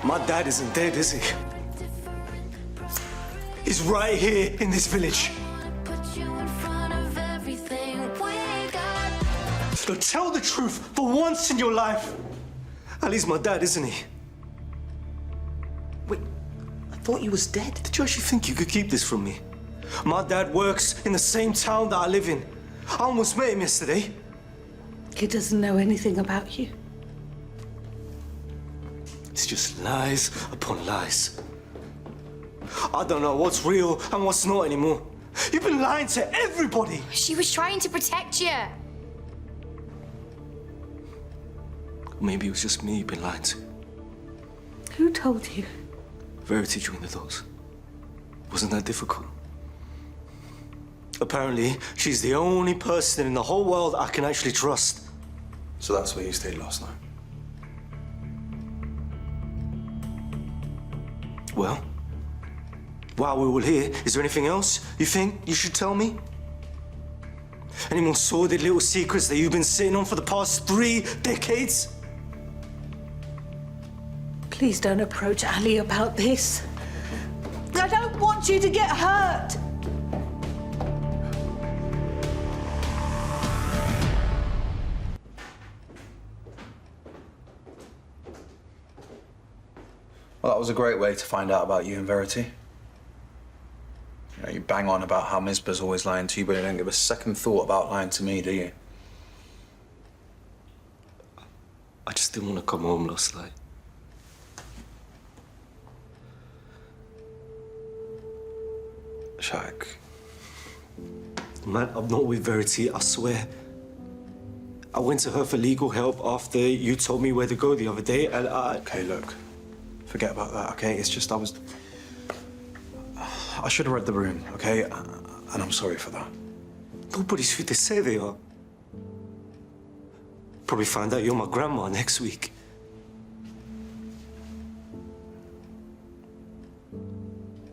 My dad isn't dead, is he? He's right here in this village. So tell the truth for once in your life. Ali's my dad, isn't he? Wait, I thought he was dead. Did you actually think you could keep this from me? My dad works in the same town that I live in. I almost met him yesterday. He doesn't know anything about you. It's just lies upon lies. I don't know what's real and what's not anymore. You've been lying to everybody. She was trying to protect you. Maybe it was just me you've been lying to. Who told you? Verity joined the dots. Wasn't that difficult? Apparently, she's the only person in the whole world I can actually trust. So that's where you stayed last night? Well, while we were here, is there anything else you think you should tell me? Any more sordid little secrets that you've been sitting on for the past 3 decades? Please don't approach Ali about this. I don't want you to get hurt. Well, that was a great way to find out about you and Verity. You know, you bang on about how IMSSY's always lying to you, but you don't give a second thought about lying to me, do you? I just didn't want to come home last night. Shaq. Man, I'm not with Verity, I swear. I went to her for legal help after you told me where to go the other day, and I... Okay, look. Forget about that, okay? It's just I should have read the room, okay? And I'm sorry for that. Nobody's who they say they are. Probably find out you're my grandma next week.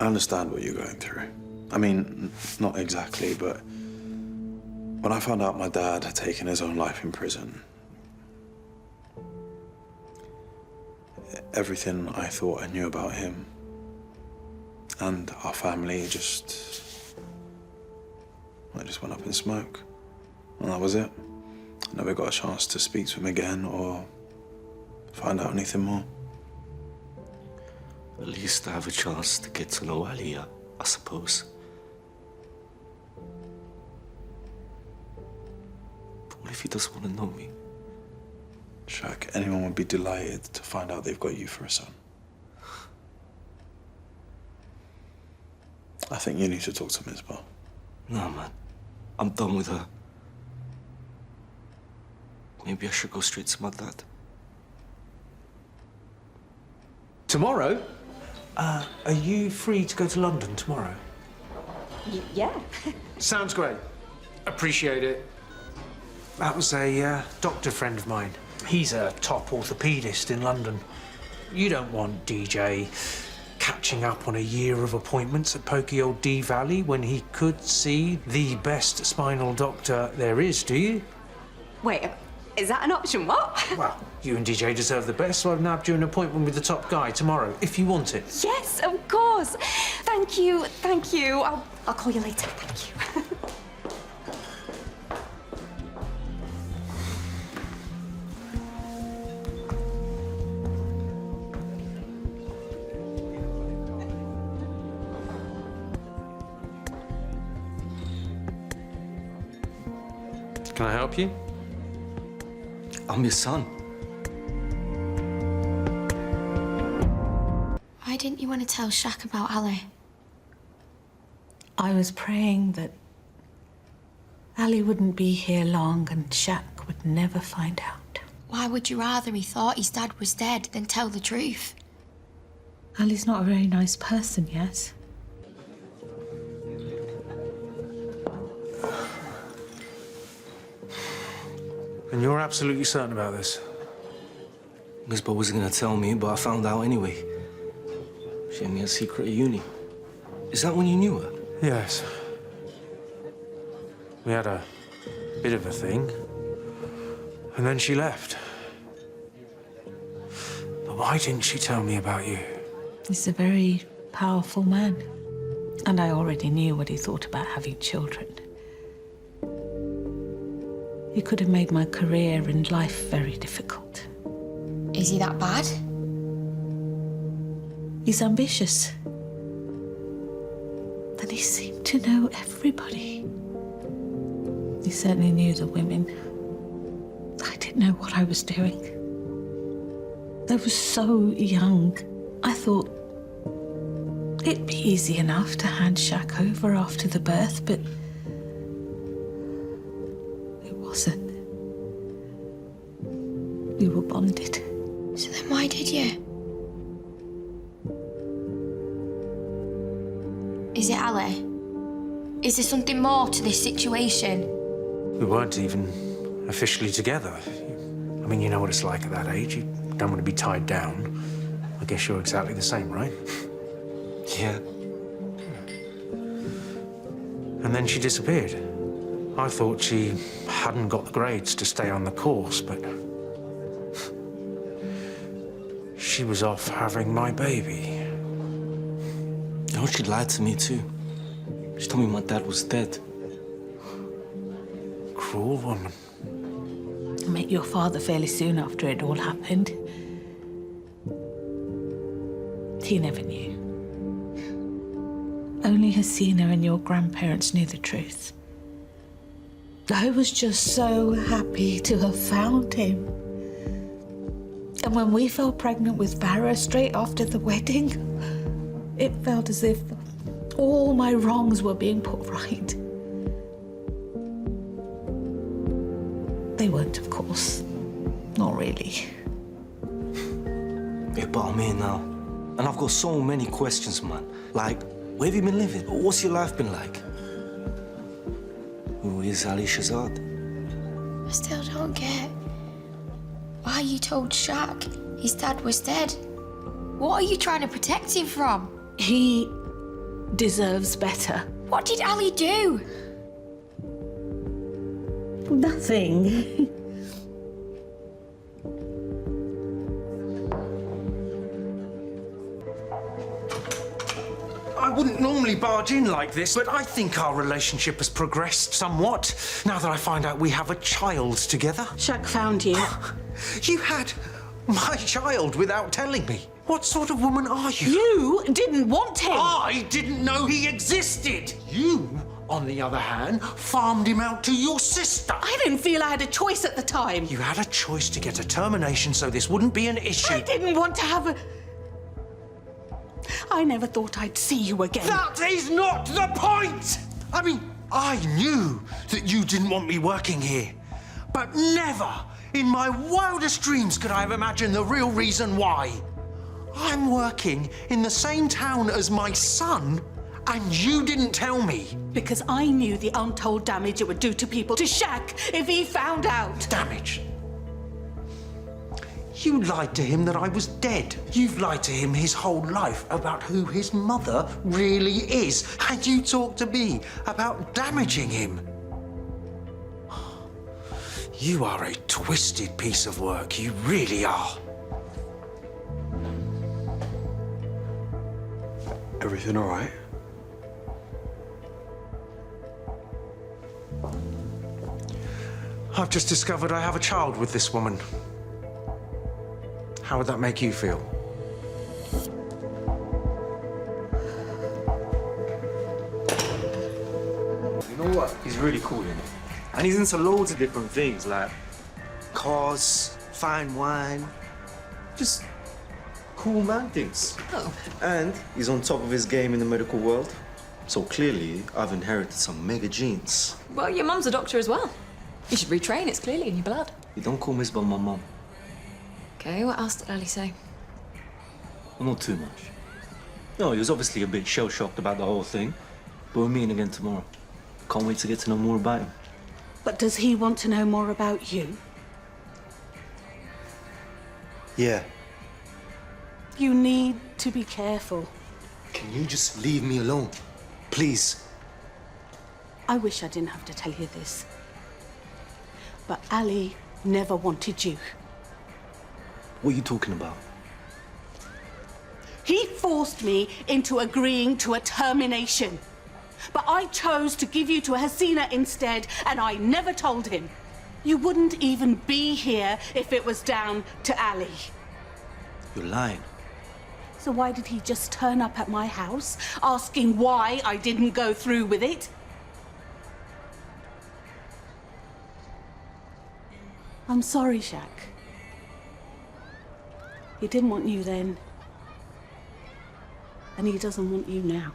I understand what you're going through. I mean, not exactly, but when I found out my dad had taken his own life in prison, everything I thought I knew about him and our family just went up in smoke. And that was it. I never got a chance to speak to him again or find out anything more. At least I have a chance to get to know Ali, I suppose. But what if he doesn't want to know me? Shaq, anyone would be delighted to find out they've got you for a son. I think you need to talk to IMSSY. No, man. I'm done with her. Maybe I should go straight to my dad. Tomorrow? Are you free to go to London tomorrow? Yeah. Sounds great. Appreciate it. That was a doctor friend of mine. He's a top orthopaedist in London. You don't want DJ catching up on a year of appointments at pokey old D Valley when he could see the best spinal doctor there is, do you? Wait, is that an option? What? Well, you and DJ deserve the best, so I've nabbed you an appointment with the top guy tomorrow, if you want it. Yes, of course. Thank you, thank you. I'll call you later. Thank you. Can I help you? I'm your son. Why didn't you want to tell Shaq about Ali? I was praying that Ali wouldn't be here long and Shaq would never find out. Why would you rather he thought his dad was dead than tell the truth? Ali's not a very nice person, yes? And you're absolutely certain about this? IMSSY wasn't going to tell me, but I found out anyway. She had me a secret at uni. Is that when you knew her? Yes. We had a bit of a thing. And then she left. But Why didn't she tell me about you? He's a very powerful man. And I already knew what he thought about having children. He could have made my career and life very difficult. Is he that bad? He's ambitious. And he seemed to know everybody. He certainly knew the women. I didn't know what I was doing. I was so young. I thought it'd be easy enough to hand Shaq over after the birth, but it wasn't. We were bonded. So then why did you? Is it Ali? Is there something more to this situation? We weren't even officially together. I mean, you know what it's like at that age. You don't want to be tied down. I guess you're exactly the same, right? Yeah. And then she disappeared. I thought she hadn't got the grades to stay on the course, but she was off having my baby. You know, she lied to me too. She told me my dad was dead. Cruel woman. I met your father fairly soon after it all happened. He never knew. Only Hasina and your grandparents knew the truth. I was just so happy to have found him. And when we fell pregnant with Farah straight after the wedding, it felt as if all my wrongs were being put right. They weren't, of course. Not really. Yeah, but I'm here now. And I've got so many questions, man. Like, where have you been living? What's your life been like? Who is Ali Shazad? I still don't get why you told Shaq his dad was dead. What are you trying to protect him from? He deserves better. What did Ali do? Nothing. I wouldn't normally barge in like this, but I think our relationship has progressed somewhat now that I find out we have a child together. Shaq found you. You had my child without telling me. What sort of woman are you? You didn't want him. I didn't know he existed. You, on the other hand, farmed him out to your sister. I didn't feel I had a choice at the time. You had a choice to get a termination so this wouldn't be an issue. I didn't want to have a... I never thought I'd see you again. That is not the point! I mean, I knew that you didn't want me working here, but never in my wildest dreams could I have imagined the real reason why. I'm working in the same town as my son, and you didn't tell me. Because I knew the untold damage it would do to people, to Shaq, if he found out. Damage? You lied to him that I was dead. You've lied to him his whole life about who his mother really is. And you talk to me about damaging him. You are a twisted piece of work. You really are. Everything all right? I've just discovered I have a child with this woman. How would that make you feel? You know what? He's really cool, you know? And he's into loads of different things, like cars, fine wine, just cool man things. Oh. And he's on top of his game in the medical world. So clearly, I've inherited some mega genes. Well, your mum's a doctor as well. You should retrain, it's clearly in your blood. You don't call Miss by my mum. Okay, what else did Ali say? Well, not too much. No, he was obviously a bit shell-shocked about the whole thing. But we're meeting again tomorrow. Can't wait to get to know more about him. But does he want to know more about you? Yeah. You need to be careful. Can you just leave me alone? Please. I wish I didn't have to tell you this. But Ali never wanted you. What are you talking about? He forced me into agreeing to a termination. But I chose to give you to Hasina instead, and I never told him. You wouldn't even be here if it was down to Ali. You're lying. So why did he just turn up at my house, asking why I didn't go through with it? I'm sorry, Shaq. He didn't want you then, and he doesn't want you now.